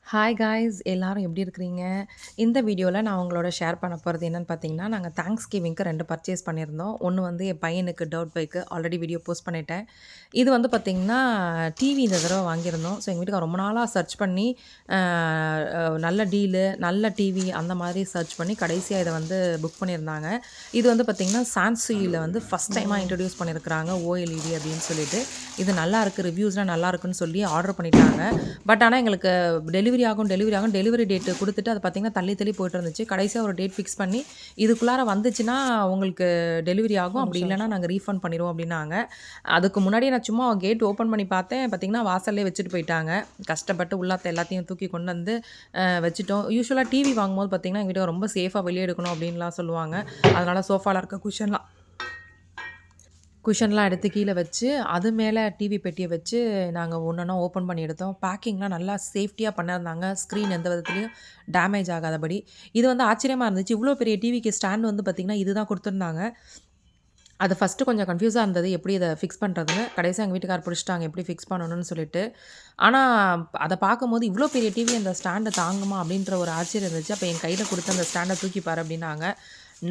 Hi guys எல்லாரும் எப்படி இருக்கிறீங்க? இந்த வீடியோல நான் உங்களோட ஷேர் பண்ண போறது என்னன்னு பார்த்தீங்கன்னா, நாங்க தேங்க்ஸ்கிவிங்க்கு 2 பர்ச்சேஸ் பண்ணியிருந்தோம். ஒண்ணு வந்து என் பையனுக்கு dirt bike already video post பண்ணிட்டேன். இது வந்து பார்த்தீங்கன்னா, டிவி இந்த தடவ வாங்கியிருந்தோம். ஸோ எங்க வீட்டுக்காரர் ரொம்ப நாளா சர்ச் பண்ணி அ அ நல்ல டீலு, நல்ல டிவி அந்த மாதிரி சர்ச் பண்ணி கடைசியா இத வந்து புக் பண்ணியிருந்தாங்க. இது வந்து பார்த்தீங்கன்னா, சான்சுயில வந்து ஃபர்ஸ்ட் டைமா இன்ட்ரோடியூஸ் பண்ணியிருக்கிறாங்க. ஓஎல்இடி அப்படின்னு சொல்லிட்டு. இது நல்லாருக்கு, ரிவ்யூஸ்லாம் நல்லாருக்குன்னு சொல்லி ஆர்டர் பண்ணிட்டாங்க. பட் ஆனா எங்களுக்கு டெலிவரி டேட் குடுத்துட்டு அது பார்த்தீங்கன்னா, தள்ளி தள்ளி போயிட்டு இருந்துச்சு. கடைசியா ஒரு டேட் ஃபிக்ஸ் பண்ணி, இதுக்குள்ளார வந்துச்சுன்னா உங்களுக்கு டெலிவரி ஆகும். ஒரு அப்படி நிமிஷம், இல்லன்னா நிமிஷம். நாங்க ரீஃபண்ட் பண்ணிருவோம் அப்டின்னாங்க. அதுக்கு முன்னாடியே நான் சும்மா கேட் ஓப்பன் பண்ணி பார்த்தேன். பார்த்தீங்கன்னா, வாசல்லயே வச்சுட்டு போயிட்டாங்க. கஷ்டப்பட்டு உள்ளாத்த எல்லாத்தையும் தூக்கி கொண்டு வந்து வச்சுட்டோம். யூசுவலா டிவி வாங்கும்போது பார்த்தீங்கன்னா, எங்க வீட்டுக்காரர் ரொம்ப சேஃபா வெளிய எடுக்கணும் அப்டின்லாம் சொல்லுவாங்க. அதனால சோஃபால இருக்க குஷன்லாம் எடுத்து கீழ வச்சு, அது மேல டிவி பெட்டிய வச்சு, நாங்க ஒன்னொன்னா ஓப்பன் பண்ணி எடுத்தோம். பேக்கிங்லாம் நல்லா சேஃப்டியா பண்ணியிருந்தாங்க. ஸ்க்ரீன் எந்த விதத்துலயும் டேமேஜ் ஆகாதபடி. இது வந்து ஆச்சரியமா இருந்துச்சு. இவ்ளோ பெரிய டிவிக்கு ஸ்டாண்ட் வந்து பார்த்தீங்கன்னா, இதுதான் குடுத்துருந்தாங்க. அது ஃபர்ஸ்ட்டு கொஞ்சம் கன்ஃப்யூஸா இருந்தது. எப்படி இத ஃபிக்ஸ் பண்றதுன்னு. கடைசியா எங்க வீட்டுக்காரர் புடிச்சுட்டாங்க, எப்படி ஃபிக்ஸ் பண்ணணும்னு சொல்லிட்டு. ஆனா, அத பார்க்கும்போது, "இவ்ளோ பெரிய டிவி அந்த ஸ்டாண்ட் தாங்குமா?" அப்படின்ற ஒரு ஆச்சரியம் இருந்துச்சு. அப்ப என் கையில குடுத்து, "அந்த ஸ்டாண்ட தூக்கி பாரு" அப்படின்னாங்க.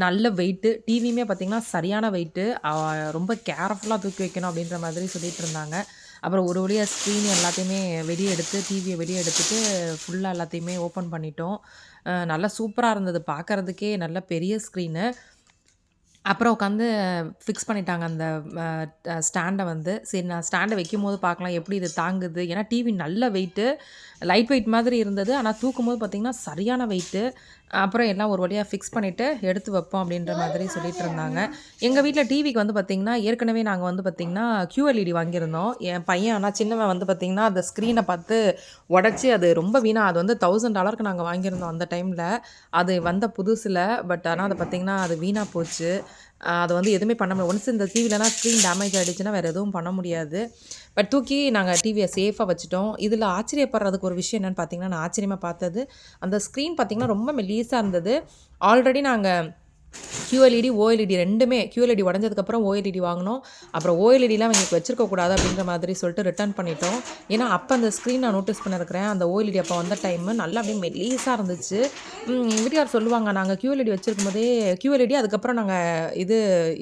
நல்ல வெயிட்டு. டிவியுமே பார்த்தீங்கன்னா, சரியான வெயிட்டு. ரொம்ப கேர்ஃபுல்லா தூக்கி வைக்கணும் அப்படின்ற மாதிரி சொல்லிட்டு இருந்தாங்க. அப்புறம் ஒரு வழியா ஸ்க்ரீன் எல்லாத்தையுமே வெளிய எடுத்து, டிவிய வெளிய எடுத்துட்டு, ஃபுல்லா எல்லாத்தையுமே ஓப்பன் பண்ணிட்டோம். நல்லா சூப்பரா இருந்தது. பார்க்கறதுக்கே நல்ல பெரிய ஸ்க்ரீனு. அப்புறம் உட்காந்து ஃபிக்ஸ் பண்ணிட்டாங்க அந்த அ ஸ்டாண்ட வந்து. சரி நான் ஸ்டாண்ட வைக்கும்போது பார்க்கலாம் எப்படி இது தாங்குது. ஏன்னா டிவி நல்ல வெயிட்டு. லைட் வெயிட் மாதிரி இருந்தது. ஆனா தூக்கும்போது பார்த்தீங்கன்னா, சரியான வெயிட்டு. அப்புறம் எல்லாம் ஒரு வழியா ஃபிக்ஸ் பண்ணிட்டு எடுத்து வைப்போம் அப்படின்ற மாதிரி சொல்லிட்டு இருந்தாங்க. எங்க வீட்ல டிவிக்கு வந்து பார்த்தீங்கன்னா, ஏற்கனவே நாங்க வந்து பார்த்தீங்கன்னா, QLED வாங்கியிருந்தோம். என் பையன் ஆனா சின்னவன் வந்து பார்த்தீங்கன்னா, அந்த ஸ்க்ரீன பார்த்து உடைச்சு அது ரொம்ப வீணா அது வந்து $1000க்கு நாங்க வாங்கியிருந்தோம் அந்த டைம்ல. அது வந்த புதுசுல. பட் ஆனா அது பார்த்தீங்கன்னா, அது வீணா போச்சு. அத வந்து எதுவுமே பண்ண முடியாது. ஒன்ஸ் இந்த டிவிலலாம் ஸ்க்ரீன் டேமேஜ் ஆயிடுச்சுன்னா, வேற எதுவும் பண்ண முடியாது. பட் தூக்கி நாங்க டிவிய சேஃபா வச்சுட்டோம். இதுல ஆச்சரியப்படுறதுக்கு ஒரு விஷயம் என்னன்னு பார்த்தீங்கன்னா, நான் ஆச்சரியமா பார்த்தது, அந்த ஸ்க்ரீன் பார்த்தீங்கன்னா, ரொம்ப மெல்லிசா இருந்தது. ஆல்ரெடி நாங்க QLED, OLED 2மே QLED உடைஞ்சதுக்கப்புறம் OLED வாங்குனோம். அப்புறம் OLEDலாம் எங்களுக்கு வச்சிருக்க கூடாது அப்படின்ற மாதிரி சொல்லிட்டு ரிட்டர்ன் பண்ணிட்டோம். ஏன்னா, அப்ப அந்த ஸ்க்ரீன் நான் நோட்டீஸ் பண்ணியிருக்கிறேன். அந்த OLED அப்ப வந்த டைமு நல்லா அப்படியே மெல்லிசா இருந்துச்சு. எங்க வீட்டுக்காரர் சொல்லுவாங்க, "நாங்க QLED வச்சிருக்கும்போதே QLED அதுக்கப்புறம் நாங்க இது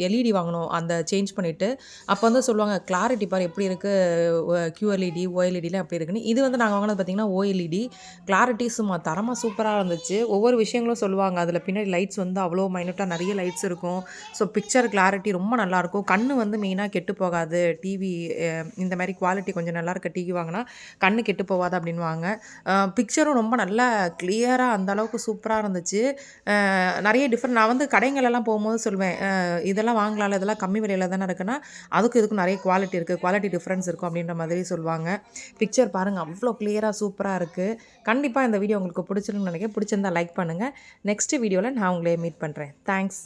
LED வாங்குனோம். அந்த சேஞ்ச் பண்ணிட்டு. அப்ப வந்து சொல்லுவாங்க, "கிளாரிட்டி பாரு எப்படி இருக்கு. QLED, OLEDலாம் எப்படி இருக்குன்னு." இது வந்து நாங்க வாங்குனது பார்த்தீங்கன்னா, OLED. கிளாரிட்டி சும்மா தரமா சூப்பரா இருந்துச்சு. ஒவ்வொரு விஷயங்களும் சொல்லுவாங்க. அதில பின்னாடி லைட்ஸ் வந்து அவ்வளோ மைன்யூட்டா நெறைய லைட்ஸ் இருக்கும். ஸோ பிக்சர் கிளாரிட்டி ரொம்ப நல்லாயிருக்கும். கண்ணு வந்து மெயினா கெட்டு போகாது. டிவி அ இந்த மாரி குவாலிட்டி கொஞ்சம் நல்லா இருக்க டிவி வாங்குனா, கண்ணு கெட்டு போவாது அப்டின்னுவாங்க. பிக்சரும் ரொம்ப நல்லா கிளியரா அந்த அளவுக்கு சூப்பரா இருந்துச்சு. நெறைய டிஃப்ரெண்ட் நான் வந்து கடைங்கள்லாம் போகும்போது சொல்லுவேன், இதெல்லாம் வாங்கலாம்ல, இதெல்லாம் கம்மி விலையில தானே இருக்குன்னா, அதுக்கும் இதுக்கும் நெறைய குவாலிட்டி இருக்கு. குவாலிட்டி டிஃப்ரென்ஸ் இருக்கும் அப்டின்ற மாதிரி சொல்லுவாங்க. பிக்சர் பாருங்க அவ்ளோ கிளியரா சூப்பரா இருக்கு. கண்டிப்பா இந்த வீடியோ உங்களுக்கு பிடிச்சிருக்கும்னு நெனைக்கிறேன். பிடிச்சிருந்தா லைக் பண்ணுங்க. நெக்ஸ்ட் வீடியோல நான் உங்கள மீட் பண்றேன். தேங்க்ஸ்.